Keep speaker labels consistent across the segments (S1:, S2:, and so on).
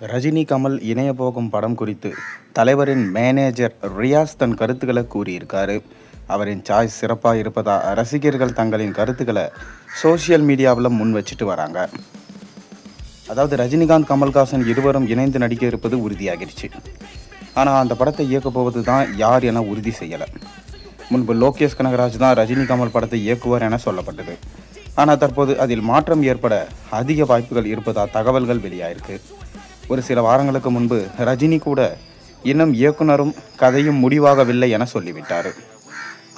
S1: ரஜினி கமல் இணைய போகும் படம் குறித்து தலைவரின் மேனேஜர் ரியாஸ் தன் கருத்துக்களை கூறியிருக்காரு. அவரின் சாய்ஸ் சிறப்பாக இருப்பதா ரசிகர்கள் தங்களின் கருத்துக்களை சோசியல் மீடியாவில் முன் வச்சுட்டு வராங்க. அதாவது ரஜினிகாந்த் கமல்ஹாசன் இருவரும் இணைந்து நடிக்க இருப்பது உறுதியாகிடுச்சு. ஆனால் அந்த படத்தை இயக்கப் போவது தான் யார் என உறுதி செய்யலை. முன்பு லோகேஷ் கனகராஜ் தான் ரஜினி கமல் படத்தை இயக்குவார் என சொல்லப்பட்டது. ஆனால் தற்போது அதில் மாற்றம் ஏற்பட அதிக வாய்ப்புகள் இருப்பதா தகவல்கள் வெளியாயிருக்கு. ஒரு சில வாரங்களுக்கு முன்பு ரஜினி கூட இன்னும் இயக்குனரும் கதையும் முடிவாகவில்லை என சொல்லிவிட்டார்.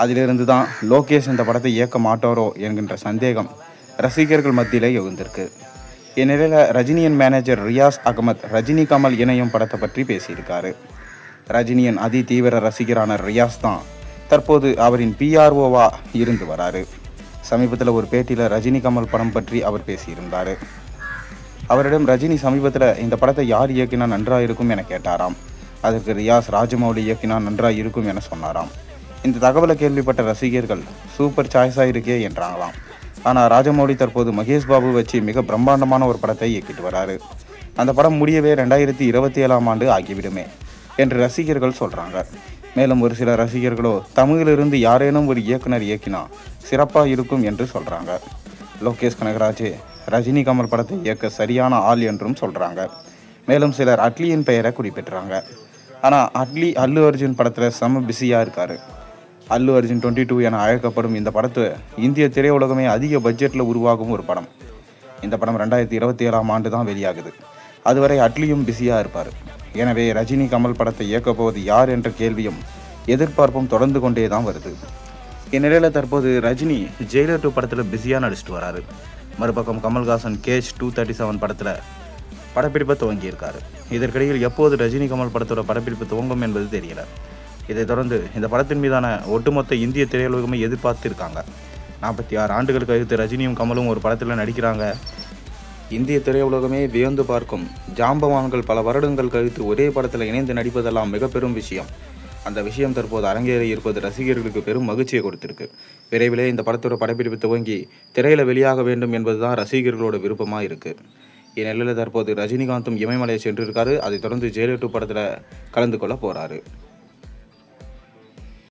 S1: அதிலிருந்து தான் லோகேஷ் இந்த படத்தை இயக்க மாட்டாரோ என்கின்ற சந்தேகம் ரசிகர்கள் மத்தியிலே எழுந்திருக்கு. இந்நிலையில் ரஜினியின் மேனேஜர் ரியாஸ் அகமத் ரஜினி கமல் இணையும் படத்தை பற்றி பேசியிருக்காரு. ரஜினியின் அதி தீவிர ரசிகரான ரியாஸ் தான் தற்போது அவரின் PROவா இருந்து வராரு. சமீபத்தில் ஒரு பேட்டியில் ரஜினி கமல் படம் பற்றி அவர் பேசியிருந்தார். அவரிடம் ரஜினி சமீபத்தில் இந்த படத்தை யார் இயக்கினா நன்றாக இருக்கும் என கேட்டாராம். அதற்கு ரியாஸ் ராஜமௌலி இயக்கினா நன்றாக இருக்கும் என சொன்னாராம். இந்த தகவலை கேள்விப்பட்ட ரசிகர்கள் சூப்பர் சாய்ஸாக இருக்கே என்றாங்களாம். ஆனால் ராஜமௌலி தற்போது மகேஷ் பாபு வச்சு மிக பிரம்மாண்டமான ஒரு படத்தை இயக்கிட்டு வராரு. அந்த படம் முடியவே 2027ஆம் ஆண்டு ஆகிவிடுமே என்று ரசிகர்கள் சொல்கிறாங்க. மேலும் ஒரு சில ரசிகர்களோ தமிழிலிருந்து யாரேனும் ஒரு இயக்குனர் இயக்கினா சிறப்பாக இருக்கும் என்று சொல்கிறாங்க. லோகேஷ் கனகராஜ் ரஜினி கமல் படத்தை இயக்க சரியான ஆள் என்றும் சொல்கிறாங்க. மேலும் சிலர் அட்லியின் பெயரை குறிப்பிட்றாங்க. ஆனால் அட்லி அல்லு அர்ஜுன் படத்தில் செம பிஸியாக இருக்கார். அல்லு அர்ஜுன் 22 என அழைக்கப்படும் இந்த படத்தை இந்திய திரையுலகமே அதிக பட்ஜெட்டில் உருவாகும் ஒரு படம். இந்த படம் 2027ஆம் ஆண்டு தான் வெளியாகுது. அதுவரை அட்லியும் பிஸியாக இருப்பார். எனவே ரஜினி கமல் படத்தை இயக்கப் போவது யார் என்ற கேள்வியும் எதிர்பார்ப்பும் தொடர்ந்து கொண்டே தான் வருது. இந்நிலையில் தற்போது ரஜினி ஜெயிலர் 2 படத்தில் பிஸியாக நடிச்சிட்டு வராரு. மறுபக்கம் கமல்ஹாசன் கேஜ் 237 படத்தில் படப்பிடிப்பை துவங்கியிருக்காரு. இதற்கிடையில் எப்போது ரஜினி கமல் படத்தோட படப்பிடிப்பு துவங்கும் என்பது தெரியல. இதைத் தொடர்ந்து இந்த படத்தின் மீதான ஒட்டுமொத்த இந்திய திரையுலகமே எதிர்பார்த்து இருக்காங்க. 46 ஆண்டுகள் கழித்து ரஜினியும் கமலும் ஒரு படத்தில் நடிக்கிறாங்க. இந்திய திரையுலகமே வியந்து பார்க்கும் ஜாம்பவான்கள் பல வருடங்கள் கழித்து ஒரே படத்தில் இணைந்து நடிப்பதெல்லாம் மிக பெரும் விஷயம். அந்த விஷயம் தற்போது அரங்கேறி இருப்பது ரசிகர்களுக்கு பெரும் மகிழ்ச்சியை கொடுத்திருக்கு. விரைவிலே இந்த படத்தோட படப்பிடிப்பு துவங்கி திரையில வெளியாக வேண்டும் என்பதுதான் ரசிகர்களோட விருப்பமாக இருக்குது. இந்நிலையில் தற்போது ரஜினிகாந்தும் இமயமலையை சென்றிருக்காரு. அதைத் தொடர்ந்து ஜெயிலர் 2 படத்தில் கலந்து கொள்ள போகிறாரு.